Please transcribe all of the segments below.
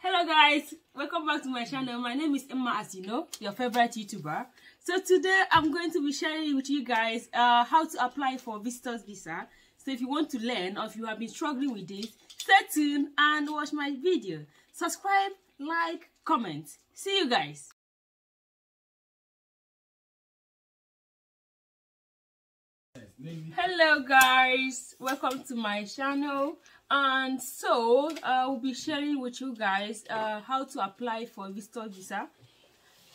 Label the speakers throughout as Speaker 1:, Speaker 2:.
Speaker 1: Hello guys, welcome back to my channel. My name is Emma, as you know, your favorite YouTuber. So today I'm going to be sharing with you guys how to apply for visitor's visa. So if you want to learn or if you have been struggling with this, stay tuned and watch my video. Subscribe, like, comment. See you guys. Hello guys, welcome to my channel. And so we'll be sharing with you guys how to apply for a visitor visa.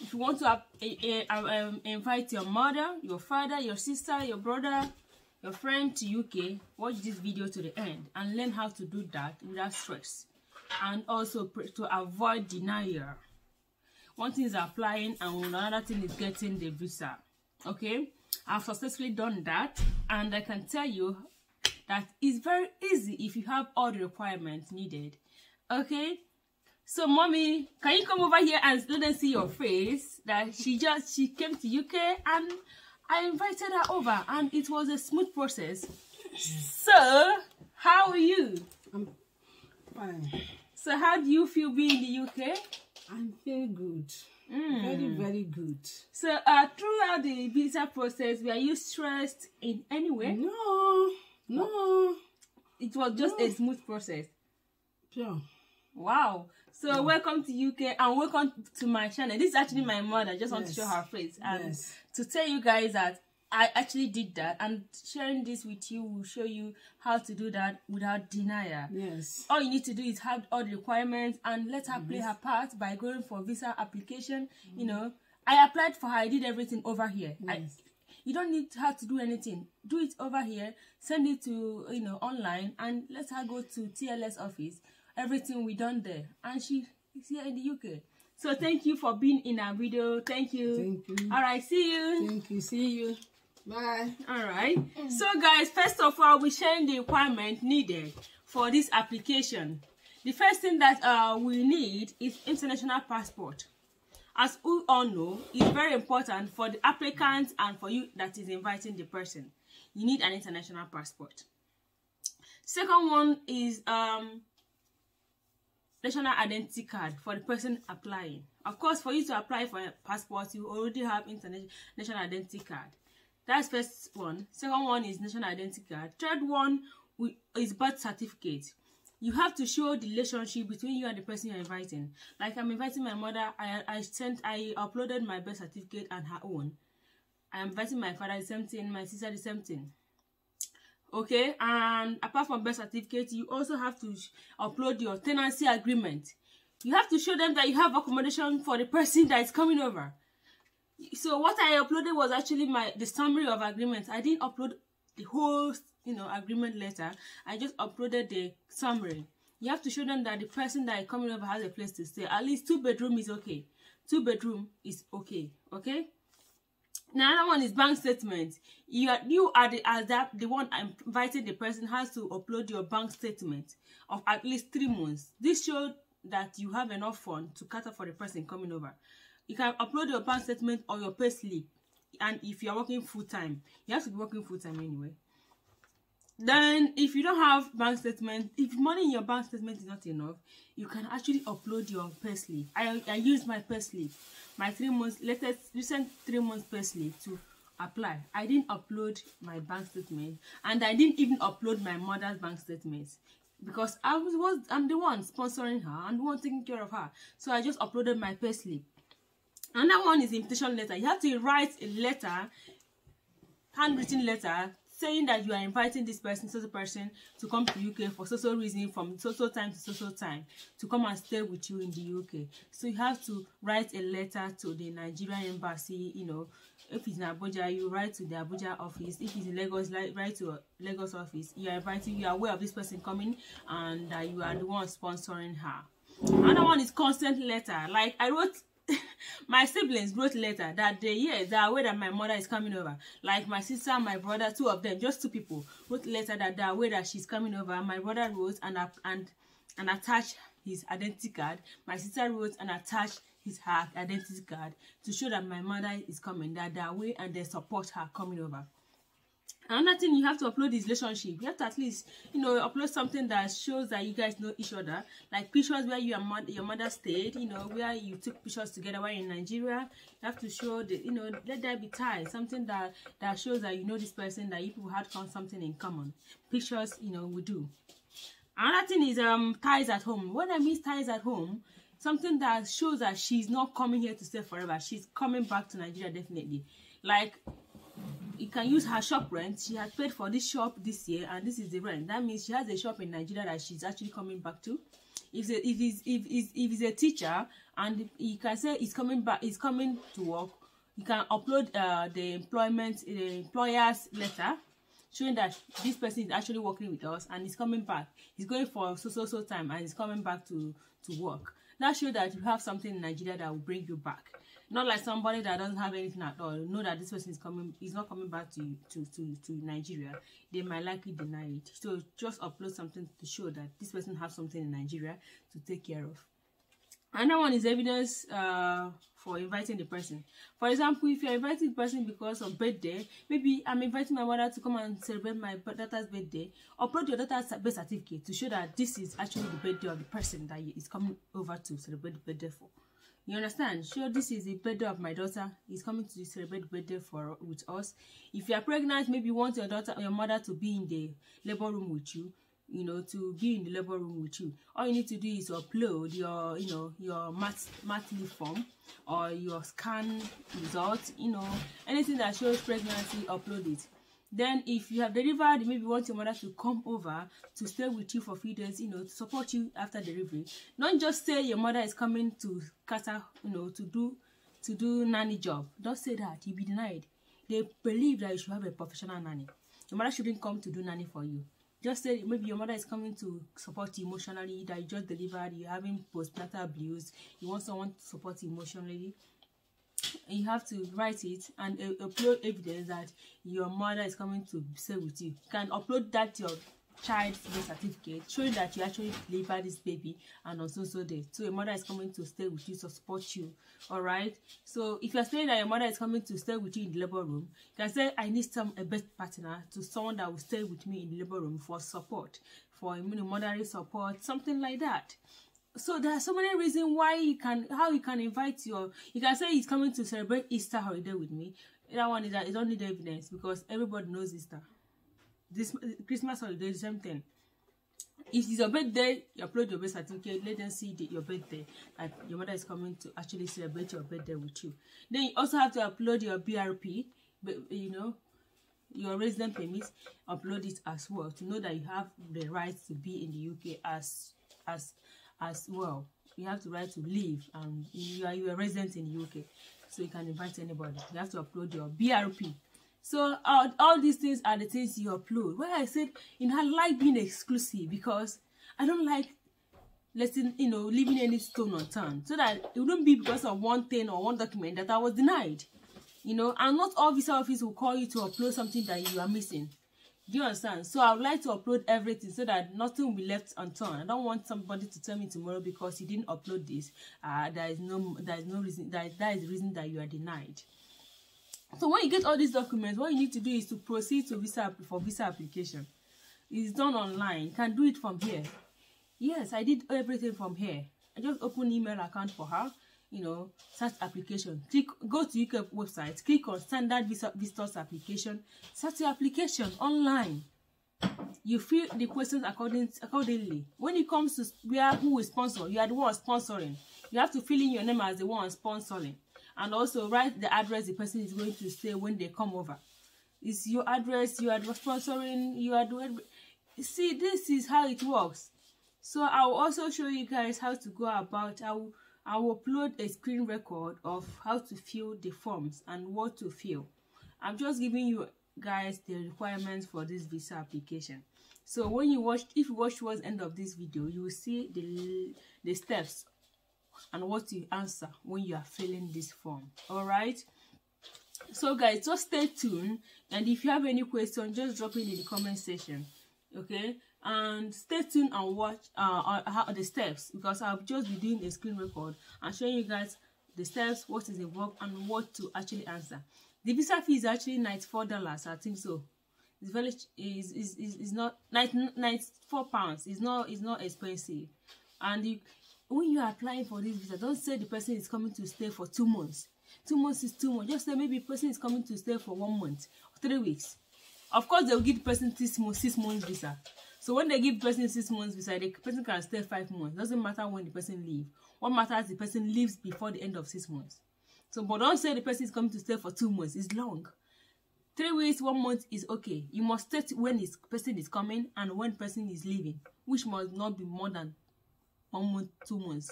Speaker 1: If you want to invite your mother, your father, your sister, your brother, your friend to UK, watch this video to the end and learn how to do that without stress, and also to avoid denial. One thing is applying and another thing is getting the visa. Okay, I've successfully done that, and I can tell you that is very easy if you have all the requirements needed. Okay, so mommy, can you come over here and let them see your face? That she came to UK and I invited her over and it was a smooth process. So how are you?
Speaker 2: I'm fine.
Speaker 1: So how do you feel being in the UK?
Speaker 2: I feel good. Very good.
Speaker 1: So throughout the visa process, were you stressed in any way?
Speaker 2: No.
Speaker 1: It was just a smooth process.
Speaker 2: Sure.
Speaker 1: Wow. So welcome to UK and welcome to my channel. This is actually my mother. I just want to show her face and to tell you guys that I actually did that, and sharing this with you will show you how to do that without denial.
Speaker 2: Yes.
Speaker 1: All you need to do is have all the requirements and let her play her part by going for visa application. You know, I applied for her. I did everything over here.
Speaker 2: Yes.
Speaker 1: You don't need her to do anything. Do it over here. Send it to, online, and let her go to TLS office. Everything we done there, and she is here in the UK. So thank you for being in our video. Thank you.
Speaker 2: Thank you.
Speaker 1: All right, see you.
Speaker 2: Thank you. See you. Bye.
Speaker 1: All right. So guys, first of all, we're sharing the requirement needed for this application. The first thing that we need is international passport. As we all know, it's very important for the applicant and for you that is inviting the person. You need an international passport. Second one is national identity card for the person applying. Of course, for you to apply for a passport, you already have national identity card. That's first one. Second one is national identity card. Third one is birth certificate. You have to show the relationship between you and the person you're inviting. Like I'm inviting my mother, I uploaded my birth certificate and her own. I'm inviting my father, the same thing, my sister, the same thing. Okay, and apart from birth certificate, you also have to upload your tenancy agreement. You have to show them that you have accommodation for the person that is coming over. So what I uploaded was actually the summary of agreement. I didn't upload the whole agreement letter. I just uploaded the summary. You have to show them that the person that is coming over has a place to stay. At least 2-bedroom is okay. 2-bedroom is okay. Okay. Now, another one is bank statement. You are the one inviting the person has to upload your bank statement of at least 3 months. This shows that you have enough funds to cater for the person coming over. You can upload your bank statement or your pay slip, and if you are working full-time, you have to be working full-time anyway. Then if you don't have bank statement, if money in your bank statement is not enough, you can actually upload your pay slip. I used my pay slip, my 3 months recent 3 months pay slip to apply. I didn't upload my bank statement, and I didn't even upload my mother's bank statement because I'm the one sponsoring her and the one taking care of her. So I just uploaded my pay slip. Another one is invitation letter. You have to write a letter, handwritten letter, saying that you are inviting this person, so person, to come to UK for so reason from so time to so time to come and stay with you in the UK. So you have to write a letter to the Nigerian embassy. If it's in Abuja, you write to the Abuja office. If it's in Lagos, write to Lagos office. You are aware of this person coming, and you are the one sponsoring her. Another one is consent letter. Like I wrote. My siblings wrote letter that they are aware that my mother is coming over. Like my sister and my brother, 2 of them, just 2 people, wrote letter that they are aware that she's coming over. My brother wrote and attached his identity card. My sister wrote and attached her identity card to show that my mother is coming, that they are aware and they support her coming over. Another thing you have to upload is relationship. You have to at least, upload something that shows that you guys know each other, like pictures where your mother stayed, where you took pictures together while in Nigeria. You have to show the, let there be ties, something that shows that you know this person, that you people had something in common. Pictures, we do. Another thing is ties at home. What I mean ties at home, something that shows that she's not coming here to stay forever. She's coming back to Nigeria definitely. Like, you can use her shop rent. She had paid for this shop this year, and this is the rent. That means she has a shop in Nigeria that she's actually coming back to. If he's a teacher, and you can say he's coming back, he's coming to work, you can upload the employer's letter showing that this person is actually working with us and he's coming back. He's going for so time and he's coming back to work. That shows that you have something in Nigeria that will bring you back. Not like somebody that doesn't have anything at all. Know that this person is not coming back to Nigeria. They might likely deny it. So just upload something to show that this person has something in Nigeria to take care of. Another one is evidence for inviting the person. For example, if you're inviting the person because of birthday, maybe I'm inviting my mother to come and celebrate my daughter's birthday. Upload your daughter's birth certificate to show that this is actually the birthday of the person that is coming over to celebrate the birthday for. You understand? Sure, this is the birthday of my daughter. He's coming to celebrate the birthday with us. If you are pregnant, maybe you want your mother to be in the labor room with you. To be in the labor room with you. All you need to do is upload your mat leave form or your scan results. Anything that shows pregnancy, upload it. Then if you have delivered, maybe you want your mother to come over to stay with you for a few days, to support you after delivery. Don't just say your mother is coming to cater, to do nanny job. Don't say that. You'll be denied. They believe that you should have a professional nanny. Your mother shouldn't come to do nanny for you. Just say maybe your mother is coming to support you emotionally, that you just delivered, you're having postnatal blues, you want someone to support you emotionally. And you have to write it and upload evidence that your mother is coming to stay with you. You can upload that your child's birth certificate showing that you actually delivered this baby and on so day. So your mother is coming to stay with you to support you. Alright. So if you're saying that your mother is coming to stay with you in the labor room, you can say I need a birth partner, to someone that will stay with me in the labor room for support, for motherly support, something like that. So there are so many reasons how you can invite you can say he's coming to celebrate Easter holiday with me. That one is that you don't need evidence because everybody knows Easter. This Christmas holiday is the same thing. If it's your birthday, you upload your birth certificate, let them see your birthday, and your mother is coming to actually celebrate your birthday with you. Then you also have to upload your BRP, your resident permit, upload it as well to know that you have the right to be in the UK as well. You have the right to live and you are a resident in the UK, so you can invite anybody. You have to upload your BRP. So all these things are the things you upload. Where I said, I like being exclusive because I don't like leaving any stone unturned. So that it wouldn't be because of one thing or one document that I was denied. And not all visa office will call you to upload something that you are missing. Do you understand? So I would like to upload everything so that nothing will be left unturned. I don't want somebody to tell me tomorrow because you didn't upload this. There is no reason. That is the reason that you are denied. So when you get all these documents, what you need to do is to proceed to visa application. It's done online. You can do it from here. Yes, I did everything from here. I just open email account for her. Start application. Go to UK website. Click on standard visitors application. Start your application online. You fill the questions accordingly. When it comes to who will sponsor, you are the one sponsoring. You have to fill in your name as the one sponsoring. And also write the address the person is going to stay when they come over. It's your address, you are sponsoring, you are doing. See, this is how it works. So I will also show you guys how to go about. I will upload a screen record of how to fill the forms and what to fill. I'm just giving you guys the requirements for this visa application. So when if you watch towards the end of this video, you will see the steps and what you answer when you are filling this form. All right, so guys, just stay tuned, and if you have any question, just drop it in the comment section. Okay, and stay tuned and watch the steps, because I'll just be doing a screen record and showing you guys the steps, what is involved, and what to actually answer. The visa fee is actually $94, I think so. It's very is not £94. It's not expensive. And when you are applying for this visa, don't say the person is coming to stay for 2 months. 2 months is too much. Just say maybe the person is coming to stay for 1 month or 3 weeks. Of course, they will give the person 6 months visa. So when they give the person 6 months visa, the person can stay 5 months. Doesn't matter when the person leaves. What matters is the person leaves before the end of 6 months. So, but don't say the person is coming to stay for 2 months. It's long. 3 weeks, 1 month is okay. You must state when this person is coming and when person is leaving, which must not be more than 1 month, 2 months.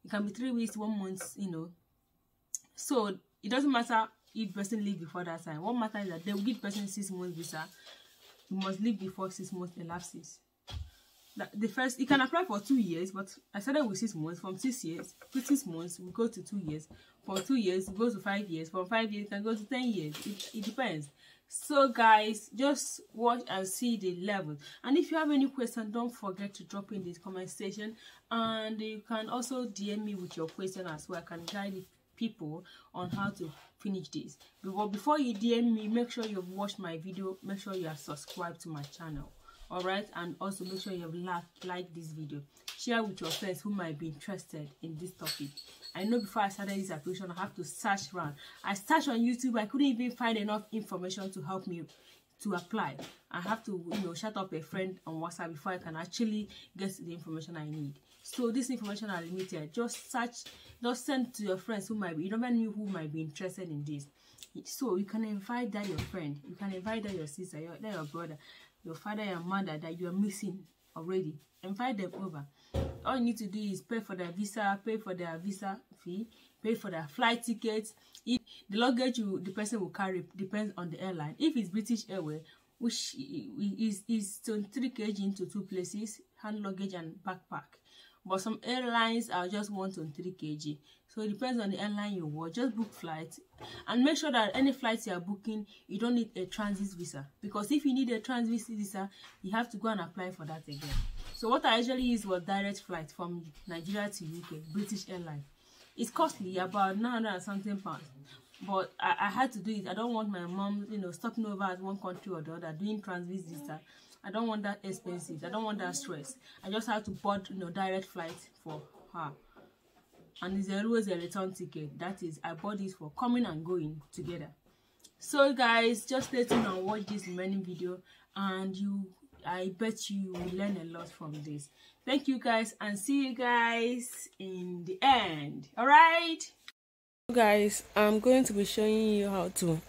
Speaker 1: It can be 3 weeks, 1 month, you know. So it doesn't matter if person leave before that time. What matters is that they will give person 6 months visa. You must leave before 6 months elapses. The first, you can apply for 2 years, but I started with 6 months. From 6 years, 6 months, we go to 2 years. From 2 years, we go to 5 years. From 5 years, we can go to 10 years. It depends. So guys, just watch and see the level. And if you have any question, don't forget to drop in the comment section. And you can also DM me with your question as well. I can guide people on how to finish this. But before you DM me, make sure you've watched my video. Make sure you are subscribed to my channel. Alright, and also make sure you have liked this video. Share with your friends who might be interested in this topic. I know before I started this application, I have to search around. I searched on YouTube. I couldn't even find enough information to help me to apply. I have to, shut up a friend on WhatsApp before I can actually get the information I need. So this information are limited. Just search, just send to your friends who might be, you never knew who might be interested in this. So you can invite that your friend, you can invite that your sister, that your brother, your father and mother that you are missing already. Invite them over. All you need to do is pay for their visa, pay for their visa fee, pay for their flight tickets. If the luggage the person will carry depends on the airline. If it's British Airways, which is 23 kg into 2 places, hand luggage and backpack. But some airlines are just 123 kg. So it depends on the airline you want. Just book flights and make sure that any flights you are booking, you don't need a transit visa. Because if you need a transit visa, you have to go and apply for that again. So what I usually use was direct flight from Nigeria to UK, British Airlines. It's costly, about 900 and something pounds. But I had to do it. I don't want my mom, stopping over at one country or the other, doing transit visa. I don't want that expensive. I don't want that stress. I just have to board, direct flight for her. And it's always a return ticket. That is, I bought this for coming and going together. So guys, just stay tuned and watch this remaining video, and I bet you will learn a lot from this. Thank you guys, and see you guys in the end. Alright?
Speaker 3: Guys, I'm going to be showing you how to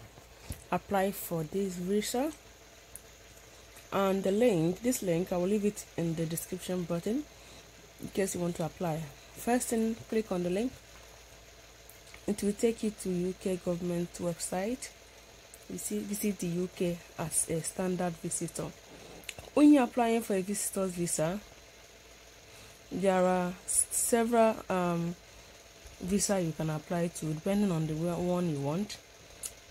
Speaker 3: apply for this visa. And this link, I will leave it in the description button in case you want to apply. First thing, click on the link. It will take you to UK government website. You see, visit the UK as a standard visitor. When you're applying for a visitor's visa, there are several visa you can apply to depending on the one you want.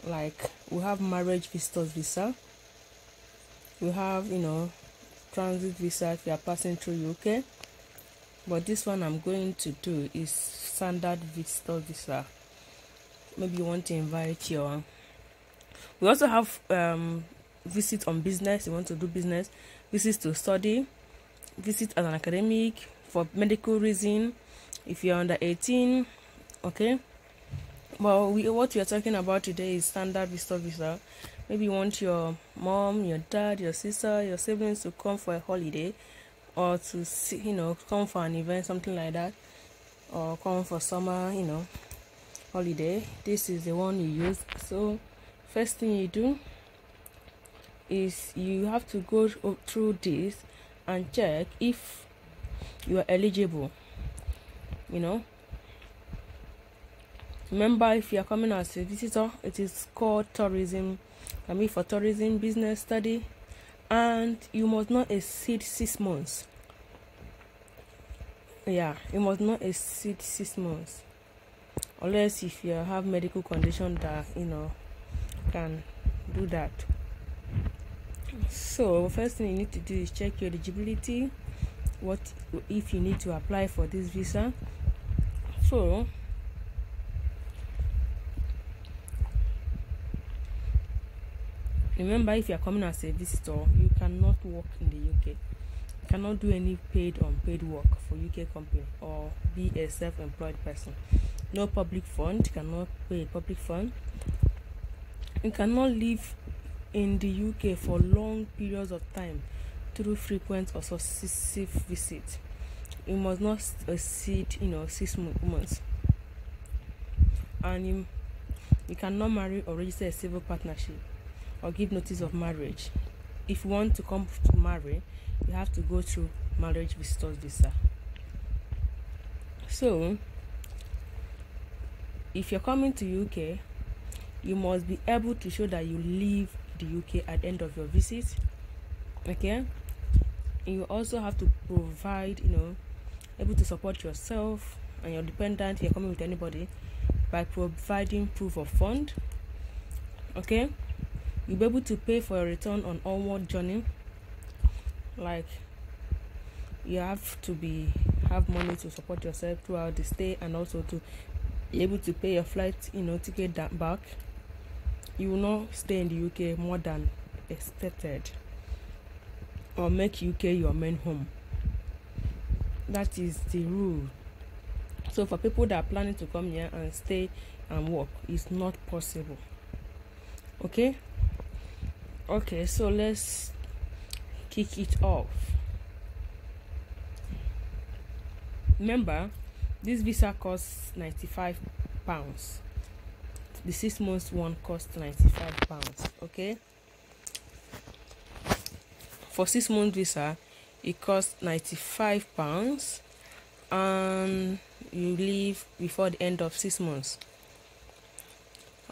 Speaker 3: Like, we have marriage visitors visa. We have, transit visa if you are passing through UK. But this one I'm going to do is standard visitor visa. Maybe you want to invite your... We also have visit on business. You want to do business. Visits to study. Visit as an academic. For medical reason. If you're under 18. Okay. Well, what we are talking about today is standard visitor visa. Maybe you want your mom, your dad, your sister, your siblings to come for a holiday, or to see, come for an event, something like that, or come for summer, holiday. This is the one you use. So first thing you do is you have to go through this and check if you are eligible. Remember, if you are coming as a visitor, it is called tourism. Can be for tourism, business, study, and you must not exceed 6 months. Yeah, you must not exceed 6 months, unless if you have medical condition that can do that. So first thing you need to do is check your eligibility. What if you need to apply for this visa? So Remember, if you are coming as a visitor, you cannot work in the UK. You cannot do any paid or unpaid work for UK company or be a self-employed person. No public fund, you cannot pay a public fund. You cannot live in the UK for long periods of time through frequent or successive visits. You must not exceed 6 months. And you cannot marry or register a civil partnership or give notice of marriage. If you want to come to marry, you have to go through marriage visitors visa. So if you're coming to UK, you must be able to show that you leave the UK at the end of your visit. Okay, and you also have to provide, able to support yourself and your dependent if you're coming with anybody by providing proof of fund. Okay, you'll be able to pay for your return on onward journey. Like, you have to have money to support yourself throughout the stay, and also to be able to pay your flight ticket back. You will not stay in the UK more than expected or make UK your main home. That is the rule. So for people that are planning to come here and stay and work, it's not possible. Okay, so let's kick it off. Remember, this visa costs £95. The 6 months one costs £95. Okay, for 6 month visa it costs £95, and you leave before the end of 6 months.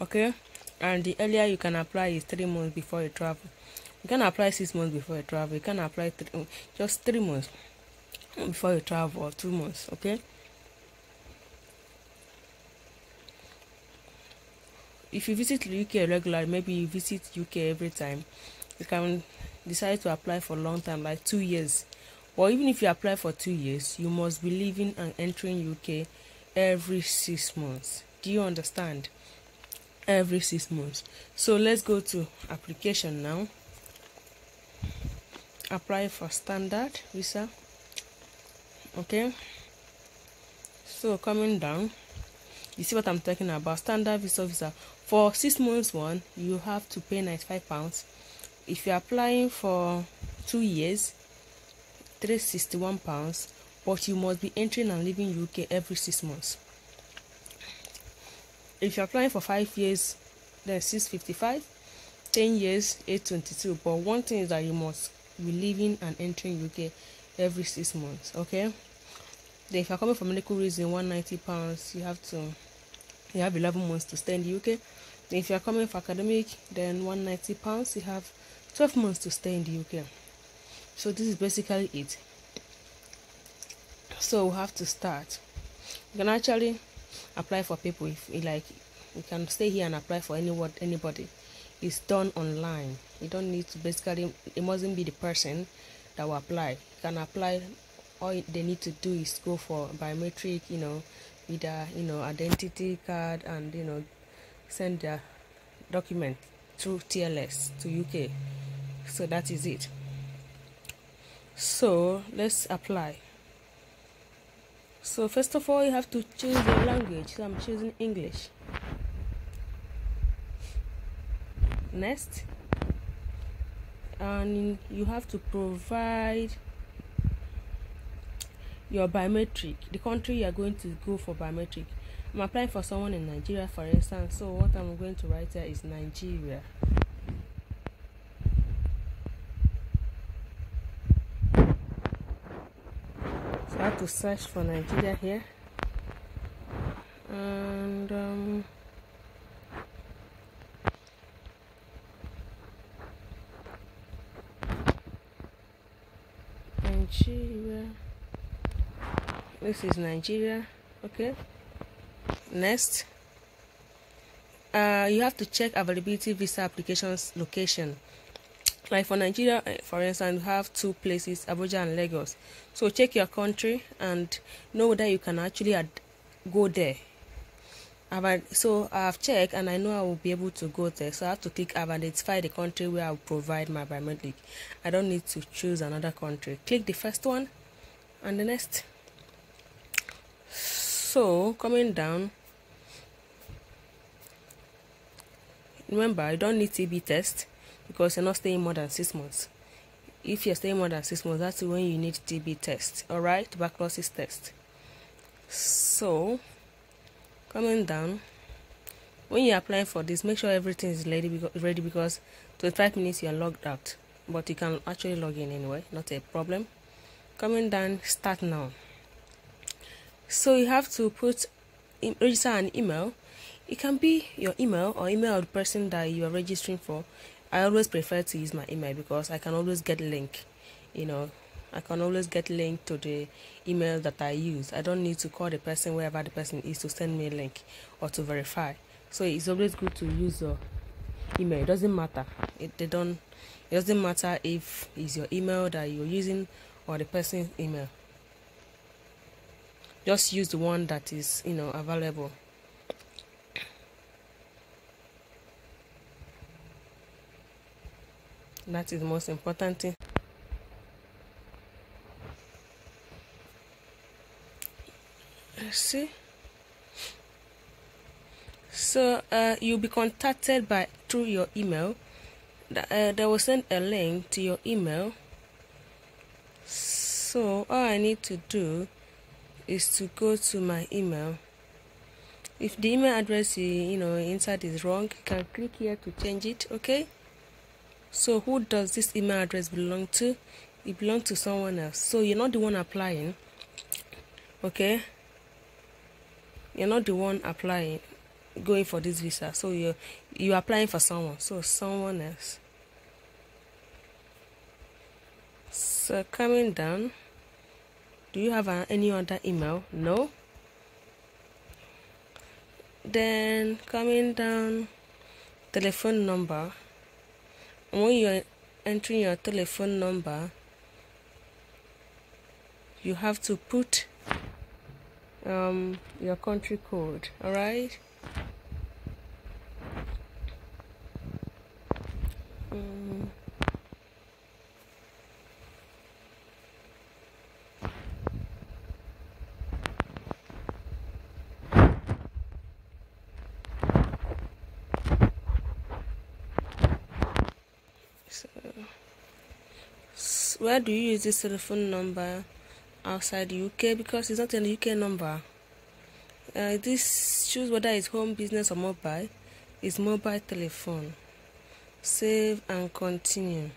Speaker 3: Okay, and the earlier you can apply is 3 months before you travel. You can apply 6 months before you travel. You can apply just 3 months before you travel, or 2 months. Okay, if you visit the UK regularly, maybe you visit UK every time, you can decide to apply for a long time, like 2 years. Or even if you apply for 2 years, you must be leaving and entering UK every 6 months. Do you understand? Every 6 months. So let's go to application now. Apply for standard visa. Okay, so coming down, you see what I'm talking about. Standard visa. For 6 months one, you have to pay £95. If you're applying for 2 years, £361, but you must be entering and leaving UK every 6 months. If you're applying for 5 years, then £655, 10 years, £822. But one thing is that you must be leaving and entering UK every 6 months. Okay, then if you're coming for medical reason, £190, you have 11 months to stay in the UK. Then if you're coming for academic, then £190, you have 12 months to stay in the UK. So this is basically it. So we have to start. You can actually apply for people if you like. You can stay here and apply for anybody. It's done online. You don't need to it mustn't be the person that will apply. You can apply. All they need to do is go for biometric, either identity card, and send their document through TLS to UK. So that is it. So let's apply. So first of all, you have to choose your language. So I'm choosing English. Next, and you have to provide your biometric, the country you are going to go for biometric. I'm applying for someone in Nigeria, for instance, so what I'm going to write here is Nigeria. So I have to search for Nigeria here, and Nigeria. This is Nigeria. Okay, next, you have to check availability visa applications location. Like for Nigeria, for instance, we have 2 places, Abuja and Lagos. So check your country and know whether you can actually go there. So I've checked and I know I will be able to go there. So I have to click I've identified the country where I'll provide my biometric. I don't need to choose another country. Click the first one and the next. So coming down, remember you don't need TB test because you're not staying more than 6 months. If you're staying more than 6 months, that's when you need TB test. Alright, tuberculosis test. So coming down, when you're applying for this, make sure everything is ready because 25 minutes you're logged out, but you can actually log in anyway, not a problem. Coming down, start now. So you have to register an email. It can be your email or email of the person that you are registering for. I always prefer to use my email because I can always get link. I can always get link to the email that I use. I don't need to call the person wherever the person is to send me a link or to verify. So it's always good to use your email. It doesn't matter. It doesn't matter if it's your email that you're using or the person's email. Just use the one that is available. That is the most important thing. Let's see. So you'll be contacted through your email. They will send a link to your email. So all I need to do is to go to my email. If the email address you inside is wrong, you can click here to change it. Okay. So who does this email address belong to? It belongs to someone else. So you're not the one applying. Okay. You're not the one applying, going for this visa. So you're applying for someone. So someone else. So coming down, do you have any other email? No. Then coming down, telephone number. And when you're entering your telephone number, you have to put your country code. All right. So where do you use this telephone number outside the UK? Because it's not a UK number. This choose whether it's home, business, or mobile. It's mobile telephone. Save and continue.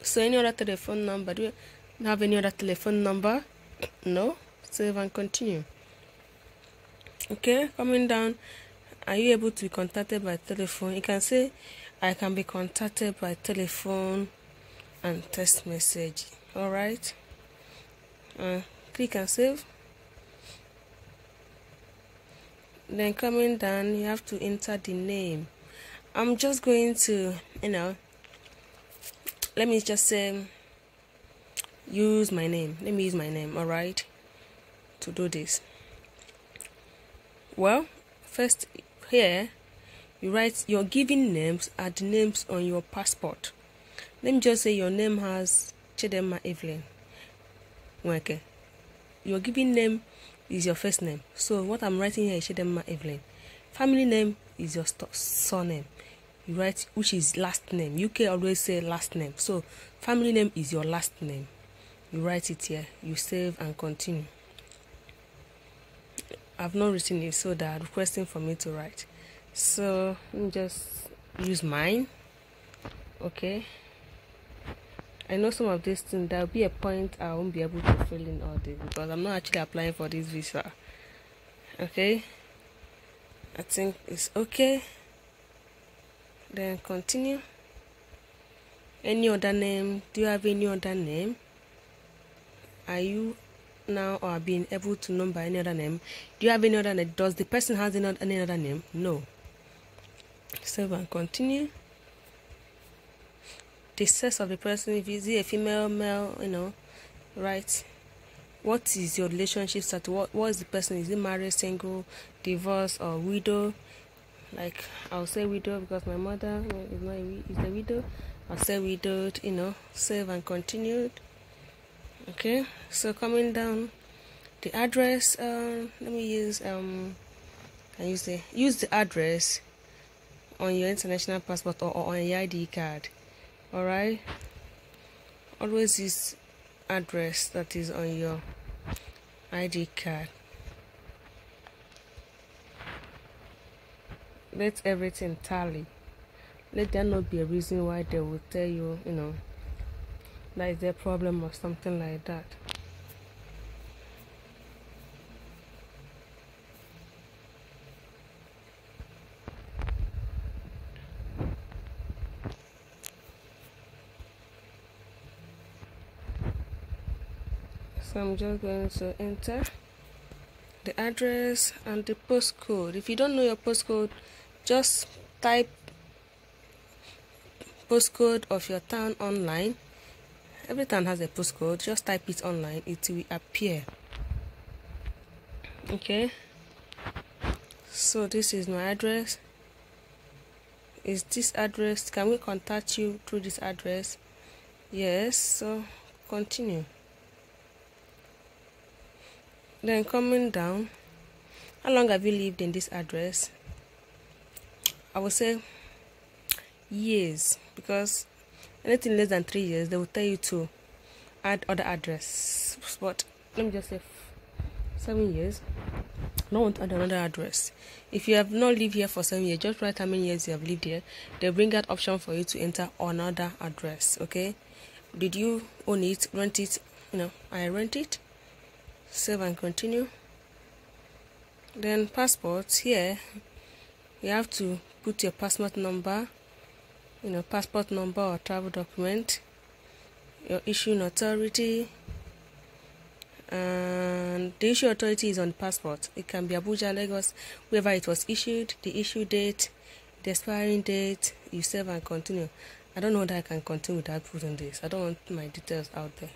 Speaker 3: So any other telephone number? Do you have any other telephone number? No. Save and continue. Okay, coming down, are you able to be contacted by telephone? You can say I can be contacted by telephone and text message. All right. Click and save. Then coming down, you have to enter the name. I'm just going to, let me just say, use my name. Let me use my name, all right, to do this. Well, first here, you write your given names are the names on your passport. Let me just say your name has Chidema Evelyn. Okay. Your given name is your first name. So what I'm writing here is Chidema Evelyn. Family name is your surname. You write which is last name. UK always say last name. So family name is your last name. You write it here. You save and continue. I've not written it, so they're requesting for me to write. So let me just use mine. Okay. I know some of these things, there'll be a point I won't be able to fill in all this because I'm not actually applying for this visa. Okay. I think it's okay. Then continue. Any other name? Do you have any other name? Are you now or being able to know by any other name? Do you have any other name? Does the person have any other name? No. Save and continue. The sex of the person, if it's a female, male, right? what is your relationship status? What is the person? Is it married, single, divorced, or widow? Like, I'll say widow because my mother is a widow. I'll say widowed, save and continued. Okay, so coming down, the address, let me use use the address on your international passport or on your ID card. Alright, always use address that is on your ID card. Let everything tally. Let there not be a reason why they will tell you, that is their problem or something like that. So I'm just going to enter the address and the postcode. If you don't know your postcode, just type postcode of your town online. Every town has a postcode. Just type it online, it will appear. Okay, so this is my address. Is this address, can we contact you through this address? Yes, so continue. Then coming down, how long have you lived in this address? I would say years, because anything less than 3 years, they will tell you to add other address. But let me just say 7 years. I don't want to add another address. If you have not lived here for 7 years, just write how many years you have lived here. They'll bring that option for you to enter another address. Okay, did you own it, rent it? I rent it. Save and continue. Then passports, here you have to put your passport number, passport number or travel document, your issuing authority, and the issue authority is on the passport. It can be Abuja, Lagos, wherever it was issued, the issue date, the expiring date. You save and continue. I don't know that I can continue without putting this. I don't want my details out there.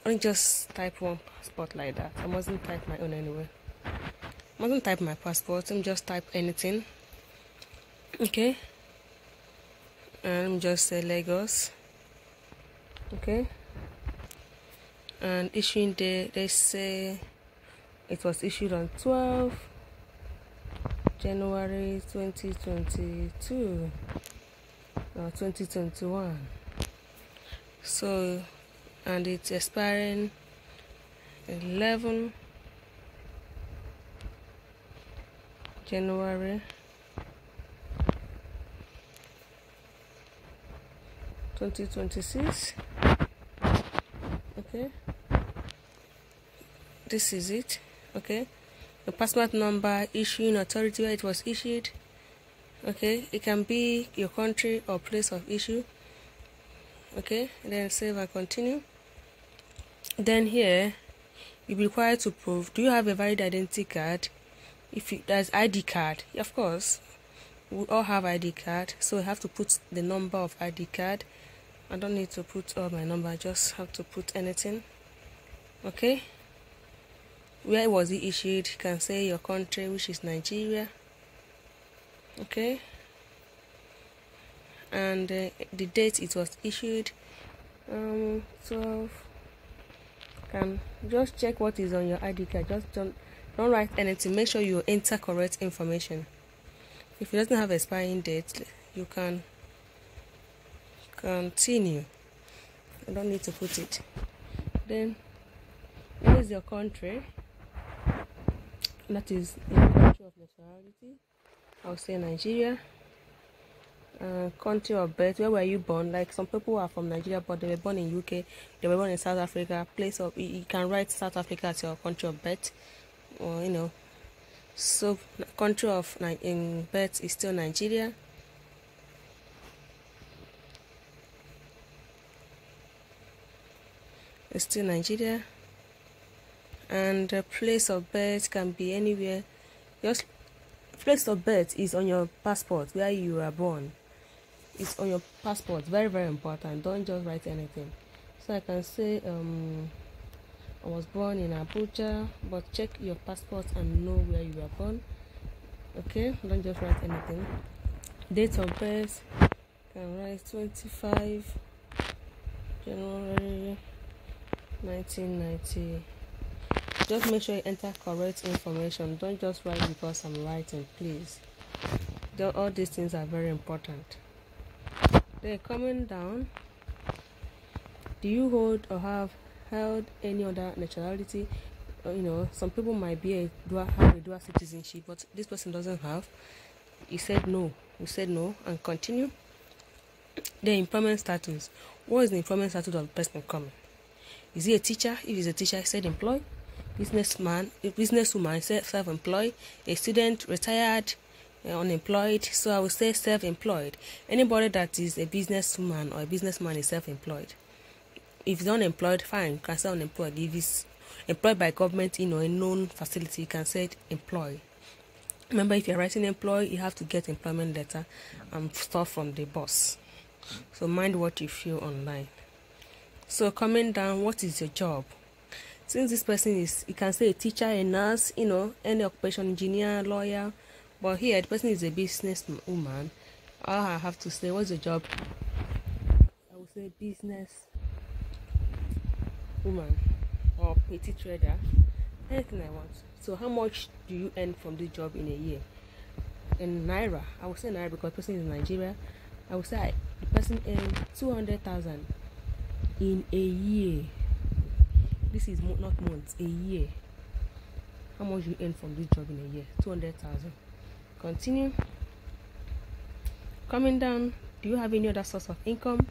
Speaker 3: I just type one passport like that. I mustn't type my own anyway. I mustn't type my passport. Let me just type anything. Okay. And let me just say Lagos. Okay. And issuing date, they say it was issued on 12 January 2022 or 2021. So, and it's expiring 11 January 2026. Okay, this is it. Okay, the passport number, issuing authority where it was issued. Okay, it can be your country or place of issue. Okay, then save and continue. Then here you'll be required to prove, do you have a valid identity card? If there's ID card, of course we all have ID card, so I have to put the number of ID card. I don't need to put all my number, I just have to put anything. Okay, where was it issued? You can say your country, which is Nigeria. Okay, and the date it was issued, 12. Can just check what is on your ID card. Just don't write anything. Make sure you enter correct information. If it doesn't have expiring date, you can continue. You don't need to put it. Then where is your country? That is your country of nationality. I'll say Nigeria. Country of birth, where were you born? Like some people are from Nigeria but they were born in UK, they were born in South Africa. Place of, you can write South Africa as your country of birth, or so country of in birth is still Nigeria. It's still Nigeria. And the place of birth can be anywhere. Your place of birth is on your passport where you were born. It's on your passport. Very, very important. Don't just write anything. So I can say I was born in Abuja, but check your passport and know where you were born. Okay, don't just write anything. Date of birth, can write 25 January 1990. Just make sure you enter correct information. Don't just write because I'm writing, please. All these things are very important. Then coming down, do you hold or have held any other nationality? Some people might have a dual citizenship, but this person doesn't have. He said no. We said no and continue. The employment status. What is the employment status of the person coming? Is he a teacher? If he's a teacher, I said employed. Businesswoman, self-employed. A student, retired, unemployed. So I would say self-employed. Anybody that is a businesswoman or a businessman is self-employed. If he's unemployed, fine, you can say unemployed. If he's employed by government in a known facility, you can say employed. Remember, if you're writing employee, you have to get employment letter and stuff from the boss. So mind what you feel online. So coming down, what is your job? Since this person is, you can say a teacher, a nurse, any occupation, engineer, lawyer. But here, the person is a business woman. All I have to say, what's your job? I would say business woman or petty trader. Anything I want. So how much do you earn from this job in a year? In Naira, I would say Naira because the person is in Nigeria. I would say the person earns 200,000 in a year. This is not months, a year. How much you earn from this job in a year? 200,000. Continue. Coming down, do you have any other source of income?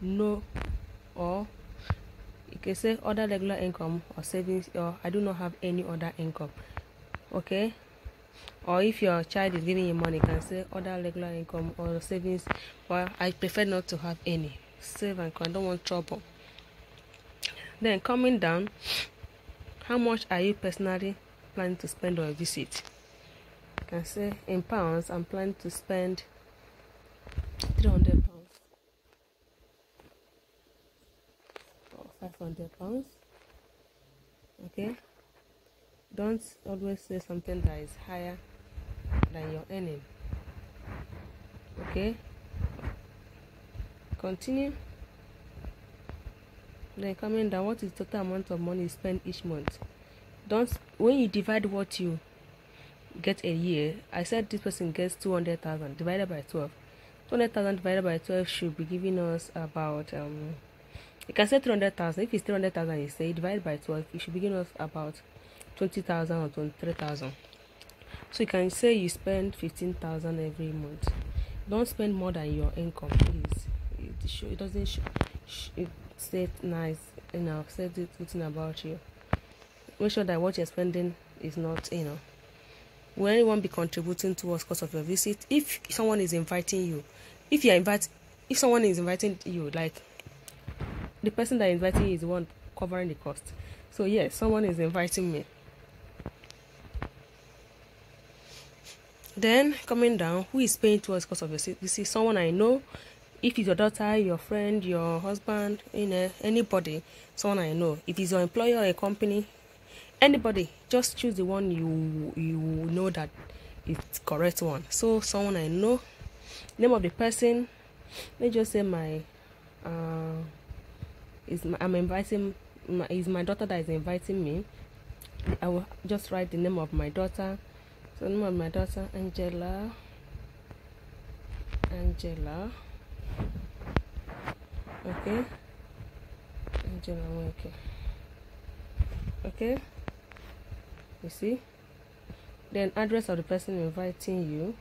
Speaker 3: No. Or you can say other regular income or savings, or I do not have any other income. Okay. Or if your child is giving you money, you can say other regular income or savings. But I prefer not to have any. Save and I don't want trouble. Then coming down, how much are you personally planning to spend on a visit? You can say in pounds, I'm planning to spend 300 pounds or 500 pounds. Okay. Don't always say something that is higher than your earning. Okay. Continue. Then coming down, what is the total amount of money you spend each month? When you divide what you get a year, I said this person gets 200,000 divided by 12. 200,000 divided by 12 should be giving us about you can say 300,000. If it's 300,000, you say divided by 12, it should be giving us about 20,000 or 23,000. So you can say you spend 15,000 every month. Don't spend more than your income, please. It doesn't it say nice enough. Say the good thing about you. Make sure that what you're spending is not, will anyone be contributing towards cost of your visit? If someone is inviting you, if someone is inviting you, like the person that is inviting you is the one covering the cost. So yes, someone is inviting me. Then coming down, who is paying towards cost of your visit? Someone I know. If it's your daughter, your friend, your husband, anybody, someone I know. If it's your employer or a company, anybody, just choose the one you know that it's correct one. So someone I know. Name of the person. Let's just say is my daughter that is inviting me. I will just write the name of my daughter. So name of my daughter, Angela. Okay. Angela, okay. Okay. You see? Then address of the person inviting you.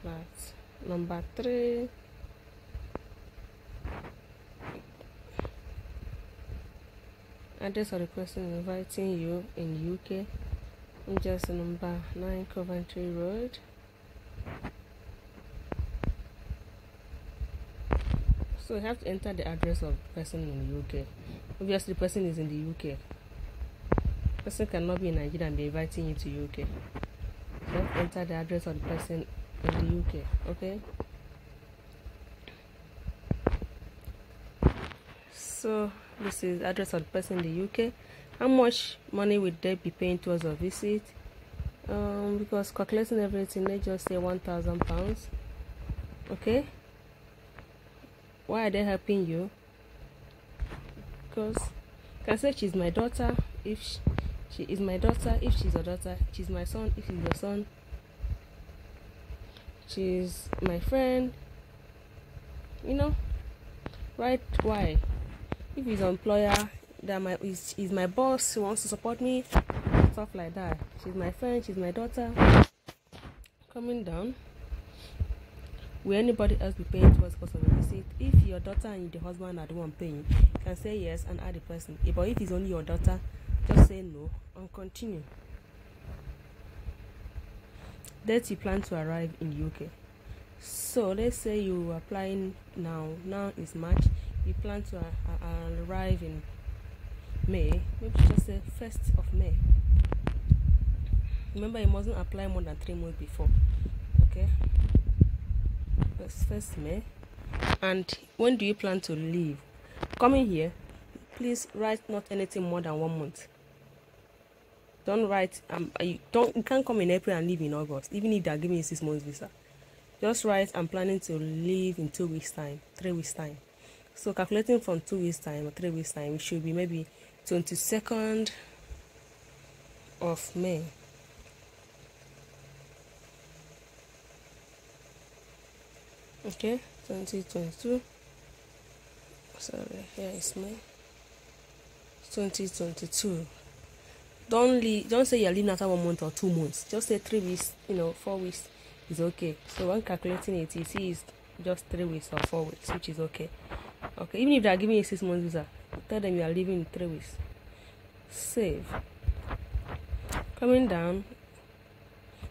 Speaker 3: Flat. Number 3. Address of the person inviting you in UK. Just number 9 Coventry Road. So you have to enter the address of the person in the UK. Obviously, the person is in the UK. The person cannot be in Nigeria and be inviting you to UK. You have to enter the address of the person in the UK. Okay. So this is address of the person in the UK. How much money would they be paying towards a visit? Because calculating everything, let's just say £1,000. Okay, why are they helping you? Because I can say she's my daughter if she is my daughter, if she's your daughter. She's my son if he's your son. She's my friend, you know, right? Why? If he's an employer that is my boss who wants to support me, stuff like that. She's my friend, she's my daughter. Coming down, will anybody else be paying towards cost of the visit? If your daughter and the husband are the one paying, you can say yes and add the person. But if it's only your daughter, just say no and continue. Date you plan to arrive in UK. So let's say you are applying now is March, you plan to arrive in May. Maybe just say 1st of May. Remember, you mustn't apply more than 3 months before. Okay, that's 1st May. And when do you plan to leave? Coming here, please write not anything more than 1 month. Don't write you can't come in April and leave in August, even if they're giving you 6 months visa. Just write, I'm planning to leave in 2 weeks time, 3 weeks time. So calculating from 2 weeks time or 3 weeks time, it should be maybe 22nd of May. Okay, 2022. Sorry, here is May 2022. Don't say you're leaving after 1 month or 2 months. Just say 3 weeks, 4 weeks is okay. So when calculating it, you see it's just 3 weeks or 4 weeks, which is okay. Okay, even if they are giving you 6 months visa, tell them you are leaving in 3 weeks. Save. Coming down,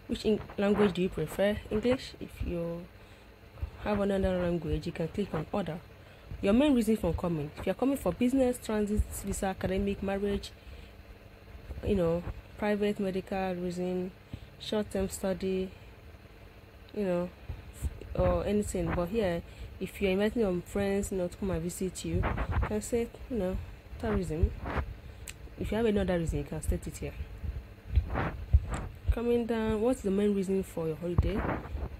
Speaker 3: which language do you prefer? English. If you have another language, you can click on other. Your main reason for coming. If you're coming for business, transit, visa, academic, marriage, private, medical reason, short-term study, or anything. But here, if you're inviting your friends, to come and visit you, you can say, tourism. If you have another reason, you can state it here. Coming down, what's the main reason for your holiday?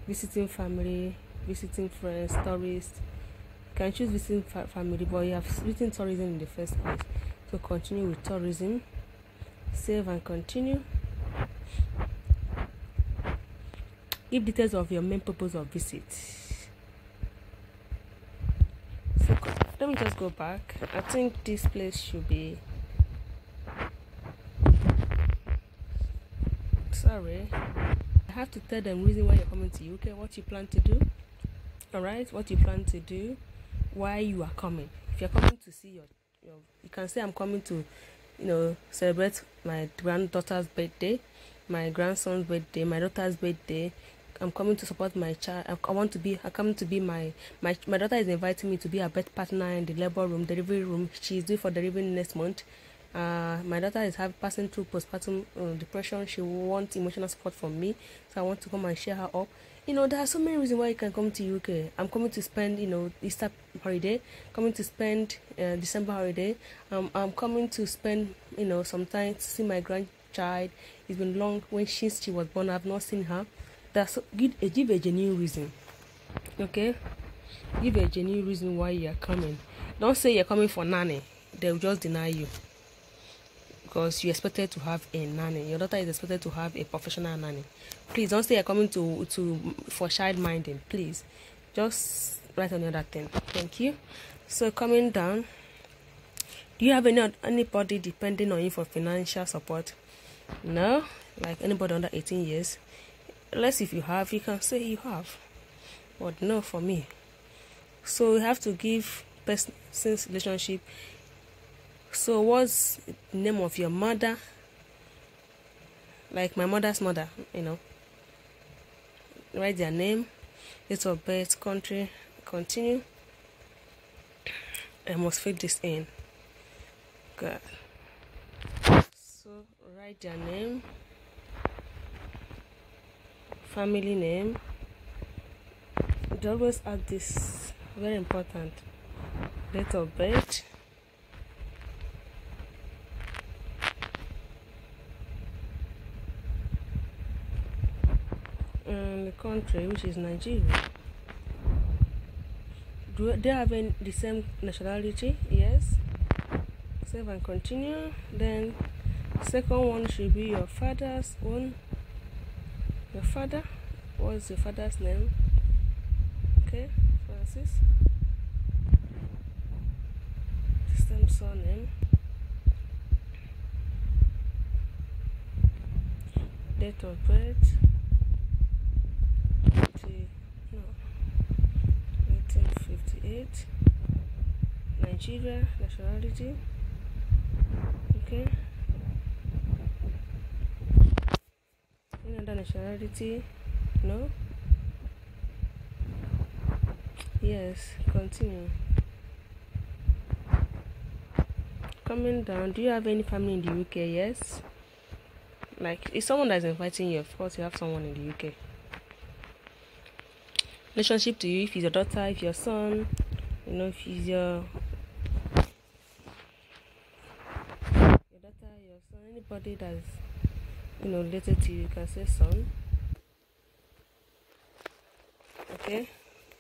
Speaker 3: Visiting family, visiting friends, tourists. You can choose visiting family, but you have written tourism in the first place. So continue with tourism. Save and continue. Give details of your main purpose of visit. So let me just go back. I think this place should be, sorry, I have to tell them reason why you're coming to UK, what you plan to do. Alright, what you plan to do, why you are coming. If you're coming to see your you can say I'm coming to celebrate my granddaughter's birthday, my grandson's birthday, my daughter's birthday. I'm coming to support my child. I'm coming to be my daughter is inviting me to be a birth partner in the labor room, delivery room. She's due for delivery next month. My daughter is passing through postpartum depression. She wants emotional support from me, so I want to come and share her up. There are so many reasons why you can come to UK. I'm coming to spend, Easter holiday. Coming to spend December holiday. I'm coming to spend, some time to see my grandchild. It's been long since she was born. I've not seen her. Give a genuine reason. Okay, give a genuine reason why you are coming. Don't say you're coming for nanny. They'll just deny you. Because you expected to have a nanny. Your daughter is expected to have a professional nanny. Please don't say you're coming for child minding. Please just write on the other thing. Thank you. So coming down, do you have anybody depending on you for financial support? No, like anybody under 18 years. Unless if you have, you can say you have. But no for me. So you have to give person's relationship. So what's the name of your mother? Like my mother's mother, Write their name, date of birth, country, continue. I must fill this in. Good. So write their name, family name. They always add this, very important. Date of birth. the country, which is Nigeria. Do they have the same nationality? Yes. Save and continue. Then second one should be your father's one. Your father. What's your father's name? Okay, Francis. Same surname. Date of birth. 1958. Nigeria, nationality. Okay. Any other nationality? No. Yes, continue. Coming down, do you have any family in the UK? Yes. Like, if someone that is inviting you, of course you have someone in the UK. Relationship to you, if it's your daughter, if your son, if it's your daughter, your son, anybody that's related to you, you can say son. Okay,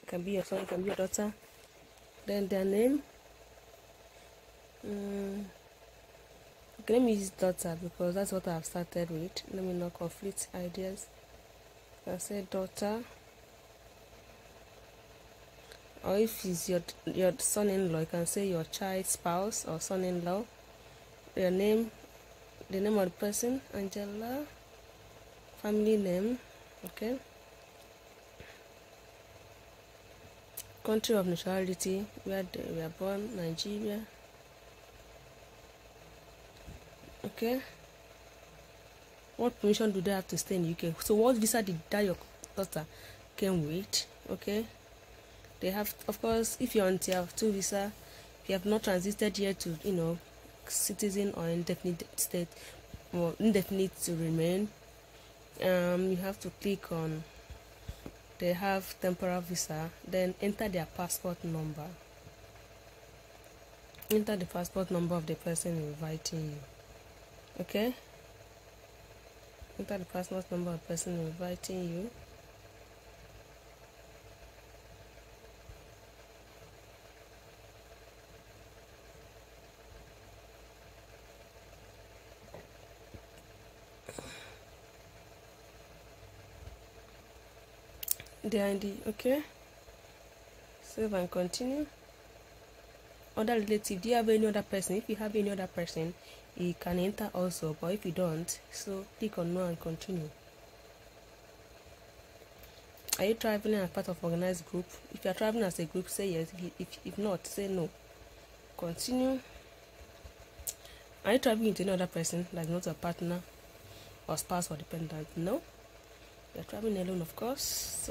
Speaker 3: it can be your son, it can be your daughter. Then their name. Okay, let me use daughter because that's what I've started with. Let me not conflict ideas. I can say daughter. Or if it's your son-in-law, you can say your child's spouse or son-in-law. Your name, the name of the person, Angela. Family name, okay. Country of nationality, where they were born, Nigeria. Okay. What permission do they have to stay in the UK? So what visa did that your daughter came with? Okay. They have, of course, if you're on tier 2 visa, if you have not transited yet to, citizen or indefinite state or indefinite to remain, you have to click on they have temporal visa, then enter their passport number. Enter the passport number of the person inviting you. Okay? Enter the passport number of the person inviting you. The ID, okay. Save and continue. Other relative, do you have any other person? If you have any other person, you can enter also, but if you don't, so click on no and continue. Are you traveling as part of organized group? If you are traveling as a group, say yes. If not, say no. Continue. Are you traveling with any other person, like not a partner or spouse or dependent? No. You're traveling alone, of course.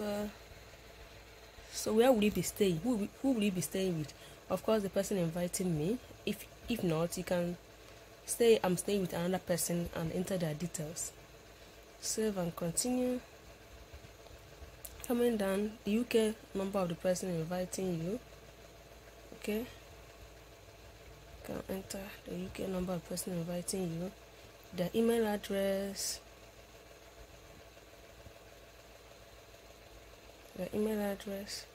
Speaker 3: So where will you be staying? Who will you be staying with? Of course, the person inviting me. If not, you can say I'm staying with another person and enter their details. Save and continue. Coming down, the UK number of the person inviting you. Okay. You can enter the UK number of the person inviting you. Their email address. Their email address.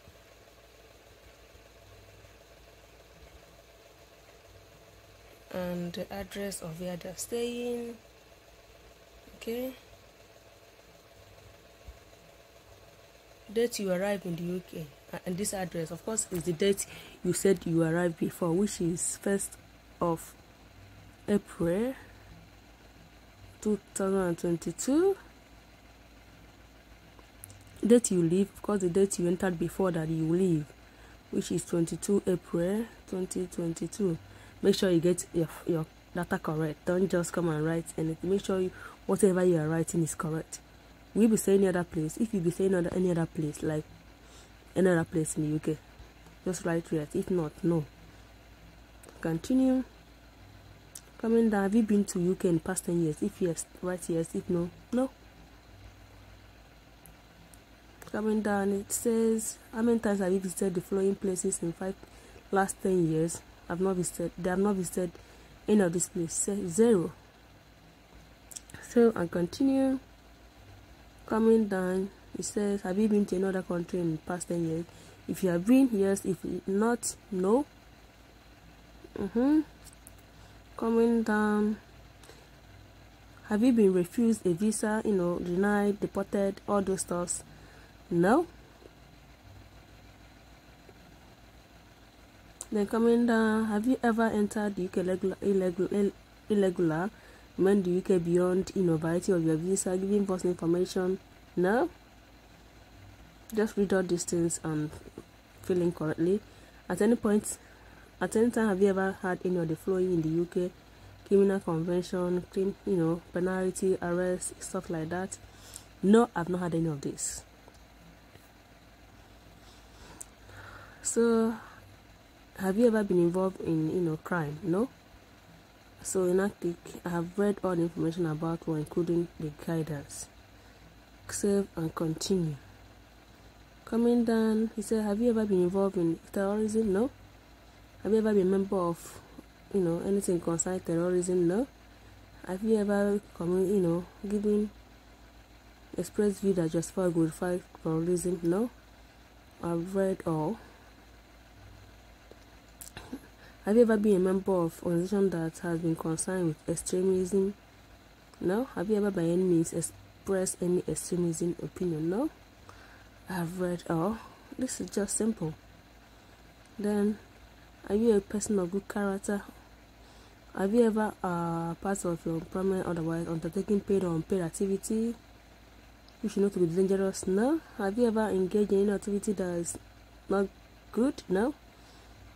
Speaker 3: And the address of where they're staying. Okay. Date you arrived in the UK, and this address, of course, is the date you said you arrived before, which is 1st of April 2022. Date you leave, of course, the date you entered before that you leave, which is 22 April 2022. Make sure you get your data correct. Don't just come and write anything. Make sure whatever you are writing is correct. Will you be saying any other place? If you be saying any other place, like any other place in the UK, just write yes. If not, no. Continue. Coming down, have you been to UK in the past 10 years? If yes, write yes. If no, no. Coming down, it says, how many times have you visited the following places in last 10 years? I've not visited. They have not visited any of these places. Say 0. So and continue. Coming down, It says, have you been to another country in the past 10 years? If you have been, yes. If not, no. Coming down, have you been refused a visa, denied, deported, all those stuff? No. Then coming down, have you ever entered the UK irregular, remained the UK beyond validity of your visa, giving false information? No. Just read all these things and fill in correctly. At any time, have you ever had any of the following in the UK? Criminal convention, penalty, arrest, stuff like that? No, I've not had any of this. So, have you ever been involved in crime? No. So in ENIC, I have read all the information about one, including the guidance. Save and continue. Coming down, he said, have you ever been involved in terrorism? No. Have you ever been a member of anything concerning terrorism? No. Have you ever given express view that justify or glorify terrorism? No. I've read all. Have you ever been a member of an organization that has been concerned with extremism? No. Have you ever by any means expressed any extremism opinion? No. I've read all. This is just simple. Then, are you a person of good character? Have you ever part of your employment otherwise undertaking paid or unpaid activity which you know to be dangerous? No. Have you ever engaged in any activity that is not good? No.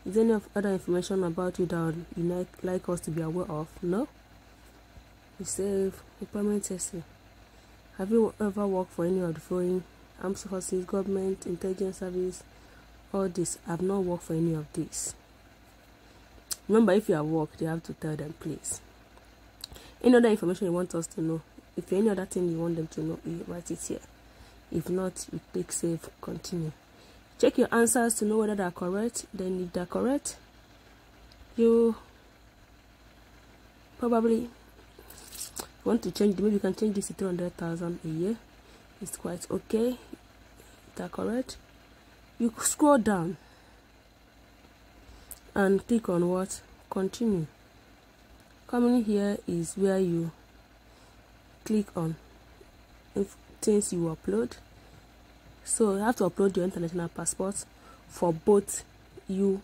Speaker 3: Is there any other information about you that you like us to be aware of? No. You save employment testing. Have you ever worked for any of the following: armed forces, government, intelligence service? All this. I've not worked for any of these. Remember, if you have worked, you have to tell them, please. Any other information you want us to know, if any other thing you want them to know, you write it here. If not, you click save, continue. Check your answers to know whether they are correct. Then if they are correct, you probably want to change. Maybe you can change this to 300,000 a year. It's quite okay. If they are correct, you scroll down and click on what? Continue. Coming here is where you click on things you upload. So you have to upload your international passport for both you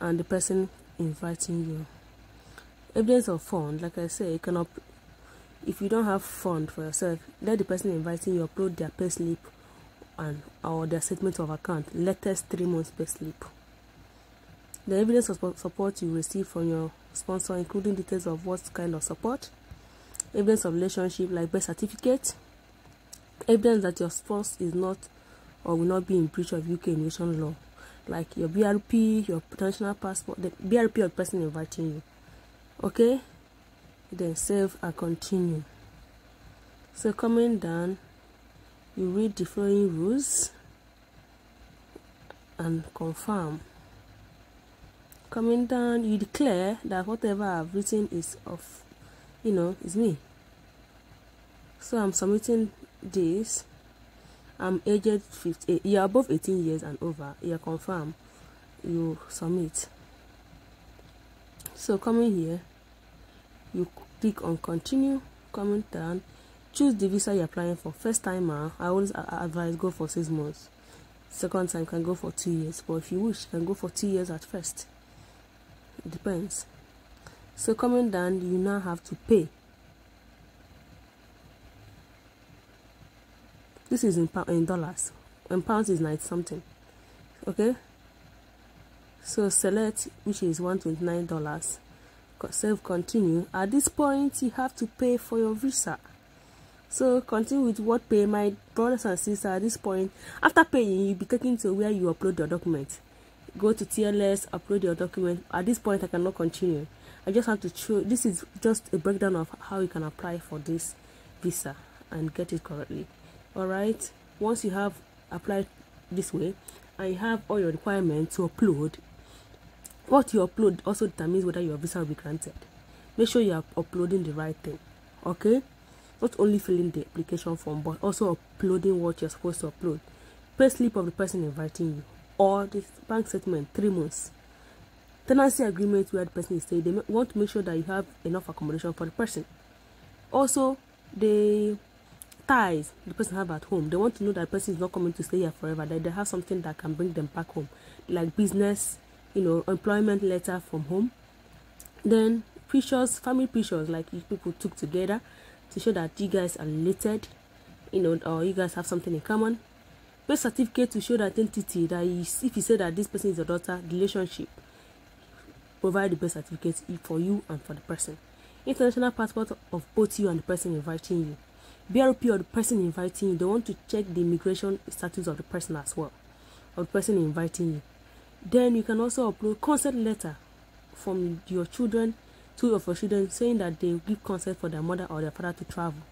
Speaker 3: and the person inviting you. Evidence of fund, like I say, you can if you don't have fund for yourself, let the person inviting you upload their payslip or their statement of account, latest 3 months payslip. The evidence of support you receive from your sponsor, including details of what kind of support, evidence of relationship like birth certificate, evidence that your spouse is not or will not be in breach of UK immigration law, like your BRP, your international passport, the BRP of the person inviting you. Okay? Then save and continue. So coming down, you read the following rules and confirm. Coming down, you declare that whatever I've written is of, is me. So I'm submitting this. I'm aged 50. You're above 18 years and over. You're confirmed. You submit. So coming here, you click on continue. Coming down, choose the visa you're applying for. First timer, I always advise go for 6 months. Second time can go for 2 years. But if you wish, you can go for 2 years at first. It depends. So coming down, you now have to pay. This is in dollars. In pounds is 90 something. Okay. So select which is $129. Save continue. At this point, you have to pay for your visa. So continue with what pay. My brothers and sisters, at this point, after paying, you'll be taken to where you upload your document. Go to TLS, upload your document. At this point, I cannot continue. I just have to show. This is just a breakdown of how you can apply for this visa and get it correctly. Alright, once you have applied this way and you have all your requirements to upload, what you upload also determines whether your visa will be granted. Make sure you are uploading the right thing. Okay, not only filling the application form but also uploading what you're supposed to upload. Pay slip of the person inviting you, or the bank statement 3 months. Tenancy agreement where the person is staying. They want to make sure that you have enough accommodation for the person. Also, the ties the person have at home. They want to know that the person is not coming to stay here forever, that they have something that can bring them back home, like business, employment letter from home. Then pictures, family pictures, like you people took together to show that you guys are related, or you guys have something in common. Birth certificate to show the identity, that if you say that this person is your daughter, the relationship, provide the birth certificate for you and for the person. International passport of both you and the person inviting you. BRP of the person inviting you. They want to check the immigration status of the person as well, of the person inviting you. Then you can also upload consent letter from your children, 2 of your children, saying that they give consent for their mother or their father to travel,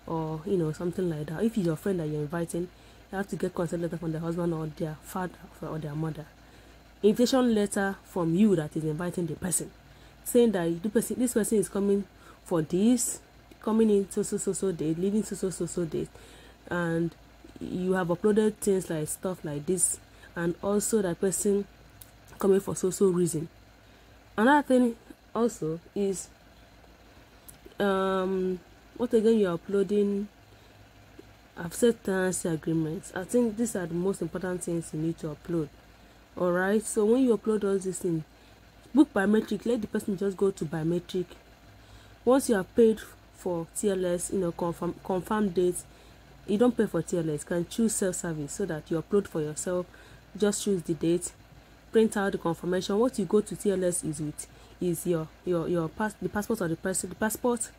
Speaker 3: or something like that. If it's your friend that you're inviting, you have to get consent letter from their husband or their father or their mother. Invitation letter from you that is inviting the person, saying that this person is coming for this, coming in so date, leaving so date, and you have uploaded things like stuff like this, and also that person coming for so reason. Another thing also is what again you're uploading. I've said tenancy agreements. I think these are the most important things you need to upload. Alright, so when you upload all these things, book biometric, let the person just go to biometric. Once you have paid for TLS, confirm dates, you don't pay for TLS, you can choose self-service so that you upload for yourself. Just choose the date, print out the confirmation. What you go to TLS is the passport of the person, the passport,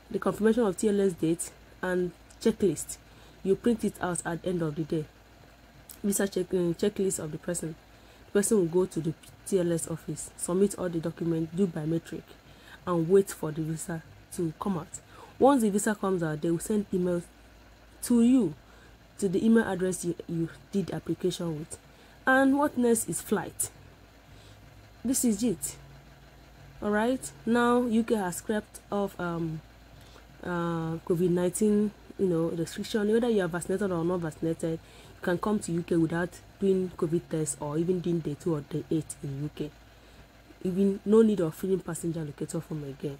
Speaker 3: the confirmation of TLS date, and checklist. You print it out at the end of the day. Visa checklist of the person. The person will go to the TLS office, submit all the documents, do biometric, and wait for the visa to come out. Once the visa comes out, they will send emails to you, to the email address you did the application with. And what next is flight. This is it. Alright, now UK has scrapped off COVID-19 restriction. Whether you are vaccinated or not vaccinated, you can come to UK without doing COVID test or even doing day 2 or day 8 in UK. Even no need of filling passenger locator form again.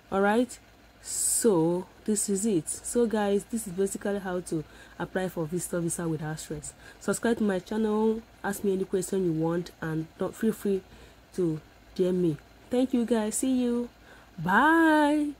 Speaker 3: Alright, so this is it. So guys, this is basically how to apply for visitor visa without stress. Subscribe to my channel, ask me any question you want, and don't feel free to DM me. Thank you guys. See you. Bye.